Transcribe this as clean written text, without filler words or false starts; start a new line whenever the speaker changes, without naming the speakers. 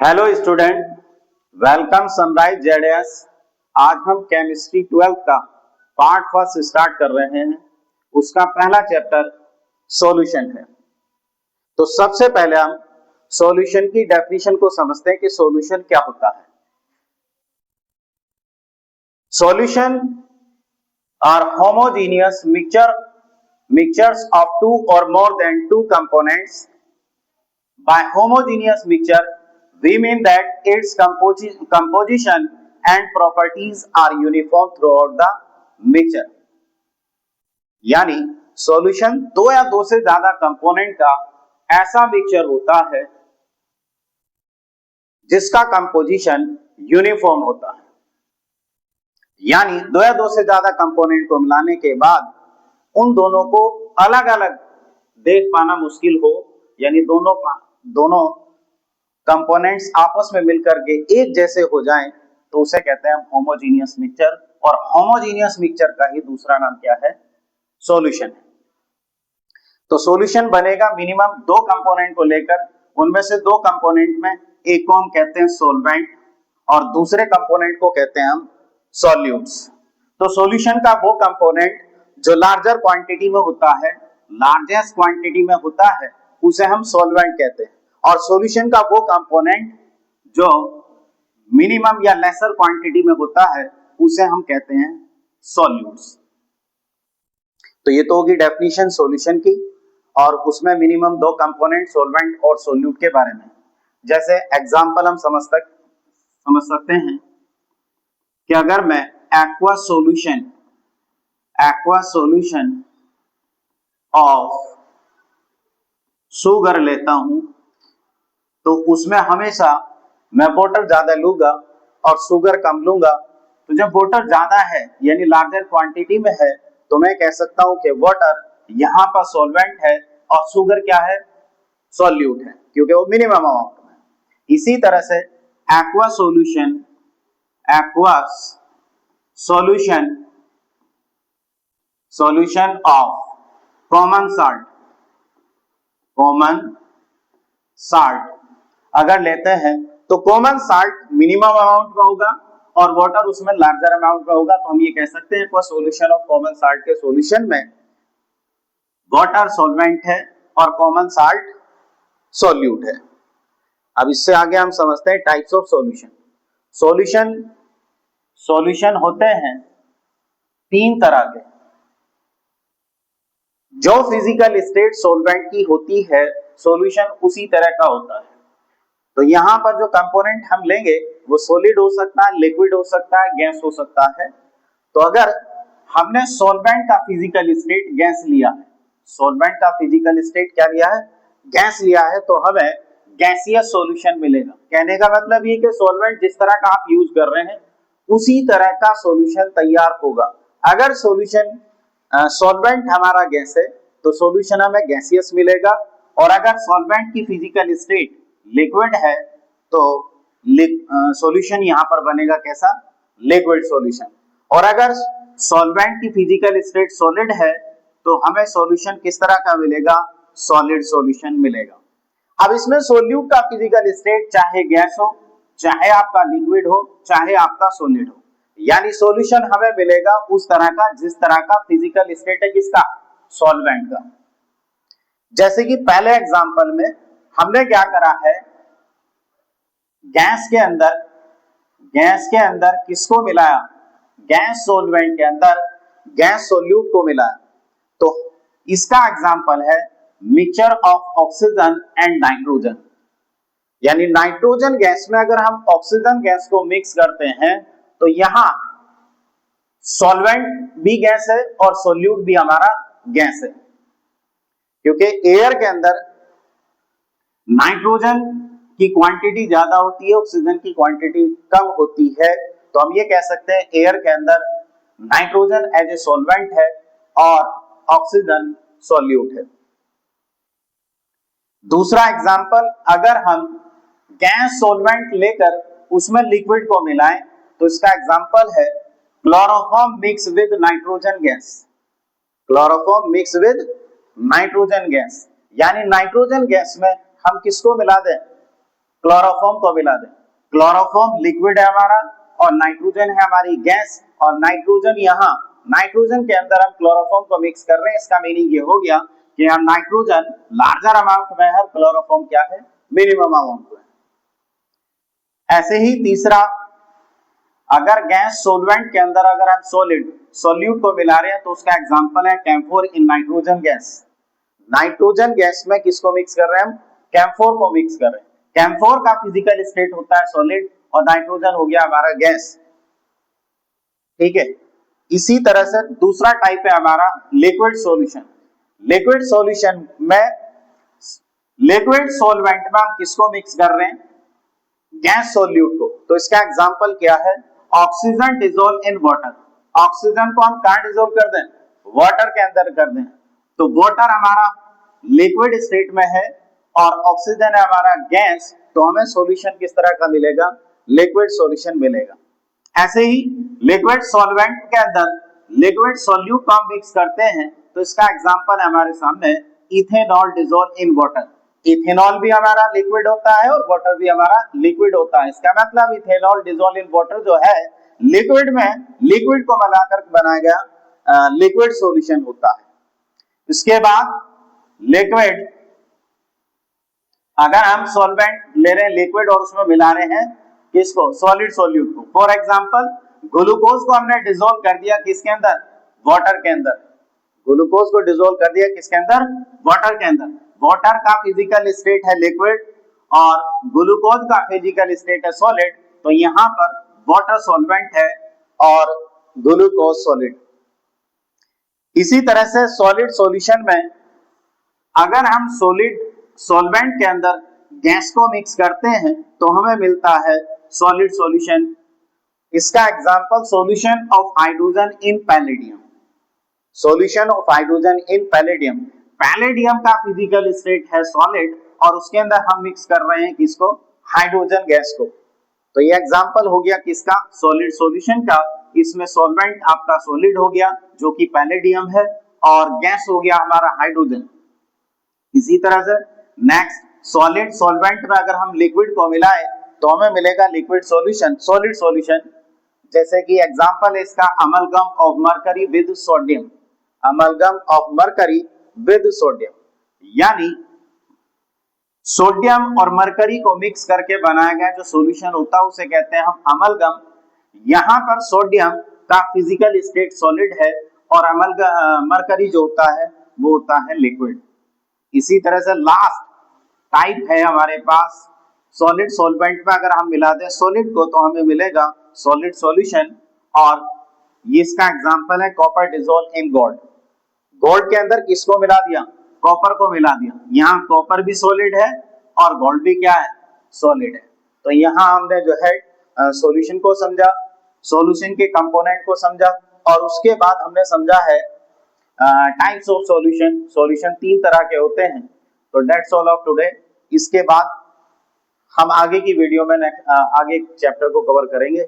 Hello student, welcome sunrise JDS. आज हम chemistry 12th का पार्ट फर्स्ट स्टार्ट कर रहे हैं। उसका पहला चैप्टर सॉल्यूशन है। तो सबसे पहले हम सॉल्यूशन की डेफिनेशन को समझते हैं कि सॉल्यूशन क्या होता है। Solution are homogeneous mixtures of two or more than two components. By homogeneous mixture we mean that its composition and properties are uniform throughout the mixture। यानी सॉल्यूशन दो या दो से ज्यादा कंपोनेंट का ऐसा मिक्सचर होता है जिसका कंपोजिशन यूनिफॉर्म होता है। यानी दो या दो से ज्यादा कंपोनेंट को मिलाने के बाद उन दोनों को अलग अलग देख पाना मुश्किल हो, यानी दोनों कंपोनेंट्स आपस में मिलकर के एक जैसे हो जाएं तो उसे कहते हैं होमोजेनियस मिक्सचर। और होमोजेनियस मिक्सचर का ही दूसरा नाम क्या है? सॉल्यूशन है। तो सॉल्यूशन बनेगा मिनिमम दो कंपोनेंट को लेकर। उनमें से दो कंपोनेंट में एक को हम कहते हैं सॉल्वेंट और दूसरे कंपोनेंट को कहते हैं हम सॉल्यूट्स। तो सॉल्यूशन का वो कंपोनेंट जो लार्जर क्वांटिटी में होता है, लार्जेस्ट क्वांटिटी में होता है, उसे हम सॉल्वेंट कहते हैं। और सॉल्यूशन का वो कंपोनेंट जो मिनिमम या लेसर क्वांटिटी में होता है उसे हम कहते हैं सॉल्यूट्स। तो ये तो होगी डेफिनेशन सॉल्यूशन की, और उसमें मिनिमम दो कंपोनेंट सॉल्वेंट और सॉल्यूट के बारे में। जैसे एग्जांपल हम समझ सकते हैं कि अगर मैं एक्वा सॉल्यूशन ऑफ शुगर लेता हूं तो उसमें हमेशा मैं वाटर ज्यादा लूंगा और शुगर कम लूंगा। तो जब वाटर ज्यादा है यानी लार्जर क्वांटिटी में है तो मैं कह सकता हूं कि वाटर यहां पर सॉल्वेंट है और शुगर क्या है? सॉल्यूट है, क्योंकि वो मिनिमम अमाउंट में। इसी तरह से aqua solution of common salt अगर लेते हैं तो कॉमन साल्ट मिनिमम अमाउंट में होगा और वाटर उसमें लार्जर अमाउंट में होगा। तो हम ये कह सकते हैं कि सॉल्यूशन ऑफ कॉमन साल्ट के सॉल्यूशन में वाटर सॉल्वेंट है और कॉमन साल्ट सॉल्यूट है। अब इससे आगे हम समझते हैं टाइप्स ऑफ सॉल्यूशन। सॉल्यूशन होते हैं तीन तरह के। जो फिजिकल स्टेट सॉल्वेंट की होती है सॉल्यूशन उसी तरह का होता है। तो यहां पर जो कंपोनेंट हम लेंगे वो सॉलिड हो सकता है, लिक्विड हो सकता है, गैस हो सकता है। तो अगर हमने सॉल्वेंट का फिजिकल स्टेट गैस लिया है, सॉल्वेंट का फिजिकल स्टेट क्या लिया है? गैस लिया है, तो हमें गैसियस सॉल्यूशन मिलेगा। कहने का मतलब ये कि सॉल्वेंट जिस तरह का आप यूज कर रहे हैं उसी तरह का सॉल्यूशन तैयार होगा। अगर सॉल्वेंट हमारा गैस है तो सॉल्यूशन हमें गैसियस मिलेगा, और अगर सॉल्वेंट की फिजिकल स्टेट लिक्विड है तो सॉल्यूशन यहां पर बनेगा कैसा? Liquid solution. और अगर सॉल्वेंट की फिजिकल स्टेट सॉलिड है तो हमें सॉल्यूशन किस तरह का मिलेगा? सॉलिड सॉल्यूशन मिलेगा। अब इसमें सॉल्यूट का फिजिकल स्टेट चाहे गैस हो, चाहे आपका लिक्विड हो, चाहे आपका सॉलिड हो, यानी सॉल्यूशन हमें मिलेगा उस तरह का जिस तरह का फिजिकल स्टेट है किसका? सॉल्वेंट का। जैसे कि पहले एग्जांपल में हमने क्या करा है, गैस के अंदर किसको मिलाया? गैस सॉल्वेंट के अंदर गैस सॉल्यूट को मिलाया। तो इसका एग्जांपल है mixture of oxygen and nitrogen. यानी नाइट्रोजन गैस में अगर हम ऑक्सीजन गैस को मिक्स करते हैं तो यहां सॉल्वेंट भी गैस है और सॉल्यूट भी हमारा गैस है, क्योंकि एयर के अंदर नाइट्रोजन की क्वांटिटी ज्यादा होती है, ऑक्सीजन की क्वांटिटी कम होती है। तो हम ये कह सकते हैं एयर के अंदर नाइट्रोजन एज ए सॉल्वेंट है और ऑक्सीजन सॉल्यूट है। दूसरा एग्जांपल, अगर हम गैस सॉल्वेंट लेकर उसमें लिक्विड को मिलाएं तो इसका एग्जांपल है chloroform mix with nitrogen gas. Chloroform mix with nitrogen gas, यानी नाइट्रोजन गैस में हम किसको मिला दें? क्लोरोफॉर्म को मिला दें, क्लोरोफॉर्म लिक्विड है हमारा और नाइट्रोजन है हमारी गैस, और नाइट्रोजन यहाँ नाइट्रोजन के अंदर हम क्लोरोफॉर्म को मिक्स कर रहे हैं। इसका मीनिंग ये हो गया कि हम नाइट्रोजन लार्जर अमाउंट में है और क्लोरोफॉर्म क्या है, मिनिमम अमाउंट में। ऐसे ही तीसरा, अगर गैस सोलवेंट के अंदर अगर हम सोल्यूट को मिला रहे हैं तो उसका एग्जांपल है camphor in nitrogen gas. Nitrogen gas में किसको मिक्स कर रहे हैं हम, कैम्फोर को मिक्स कर रहे हैं। कैम्फोर का फिजिकल स्टेट होता है सॉलिड और नाइट्रोजन हो गया हमारा गैस, ठीक है। इसी तरह से दूसरा टाइप है हमारा लिक्विड सॉल्यूशन। लिक्विड सॉल्यूशन में लिक्विड सॉल्वेंट में हम किसको मिक्स कर रहे हैं, गैस सोल्यूट को। तो इसका एग्जांपल क्या है, oxygen dissolve in water. Oxygen को हम कहां डिसॉल्व कर दें, वाटर के अंदर कर दें। तो वाटर हमारा लिक्विड स्टेट में है और ऑक्सीजन है हमारा गैस, तो हमें सॉल्यूशन किस तरह का मिलेगा, लिक्विड सॉल्यूशन मिलेगा। ऐसे ही लिक्विड सॉल्वेंट के अंदर लिक्विड सोल्यूट को हम मिक्स करते हैं, तो इसका एग्जांपल है हमारे सामने ethanol dissolve in water. Ethanol भी हमारा लिक्विड होता है और वाटर भी हमारा लिक्विड होता है। इसका मतलब इथेनॉल डिसॉल्व इन वाटर जो है लिक्विड में लिक्विड को मिलाकर बनाया गया लिक्विड सॉल्यूशन होता है। इसके बाद लिक्विड, अगर हम सॉल्वेंट ले रहे हैं लिक्विड और उसमें मिला रहे हैं किसको, सॉलिड सोल्यूट को। फॉर एग्जांपल ग्लूकोज को हमने डिसॉल्व कर दिया किसके अंदर, वाटर के अंदर। ग्लूकोज को डिसॉल्व कर दिया किसके अंदर, वाटर के अंदर। वाटर का फिजिकल स्टेट है लिक्विड और ग्लूकोज का फिजिकल स्टेट है सॉलिड, तो यहां पर वाटर सॉल्वेंट है और ग्लूकोज सॉलिड। इसी तरह से सॉलिड सॉल्यूशन में अगर हम सॉलिड सॉल्वेंट के अंदर गैस को मिक्स करते हैं तो हमें मिलता है सॉलिड सॉल्यूशन। इसका example solution of hydrogen in palladium. Solution of hydrogen in palladium, palladium का फिजिकल स्टेट है सॉलिड और उसके अंदर हम मिक्स कर रहे हैं किसको, हाइड्रोजन गैस को। तो ये एग्जांपल हो गया किसका, सॉलिड सॉल्यूशन का। इसमें सॉल्वेंट आपका सॉलिड हो गया जो कि पैलेडियम है और गैस हो गया हमारा हाइड्रोजन। इसी तरह से नेक्स्ट, सॉलिड सॉल्वेंट में अगर हम लिक्विड को मिलाएं तो हमें मिलेगा लिक्विड सॉल्यूशन, सॉलिड सॉल्यूशन। जैसे कि एग्जांपल है इसका amalgam of mercury with sodium. Amalgam of mercury with sodium, यानी सोडियम और मरकरी को मिक्स करके बनाया गया जो सॉल्यूशन होता है उसे कहते हैं हम अमलगम। यहां पर सोडियम का फिजिकल स्टेट सॉलिड है और मरकरी जो होता है वो होता है लिक्विड। इसी तरह से लास्ट टाइप है हमारे पास सॉलिड सॉल्वेंट में अगर हम मिला दें सॉलिड को तो हमें मिलेगा सॉलिड सॉल्यूशन, और ये इसका एग्जांपल है copper dissolve in gold. Gold के अंदर किसको मिला दिया, कॉपर को मिला दिया। यहाँ कॉपर भी सॉलिड है और गोल्ड भी क्या है, सॉलिड है। तो यहाँ हमने जो है सॉल्यूशन को समझा, सॉल्यूशन के कंपोनेंट को समझा और उसके बाद हमने समझा है टाइप्स ऑफ सॉल्यूशन। सॉल्यूशन तीन तरह के होते हैं। तो दैट्स ऑल ऑफ टुडे। इसके बाद हम आगे की वीडियो में आगे चैप्टर को कवर करेंगे।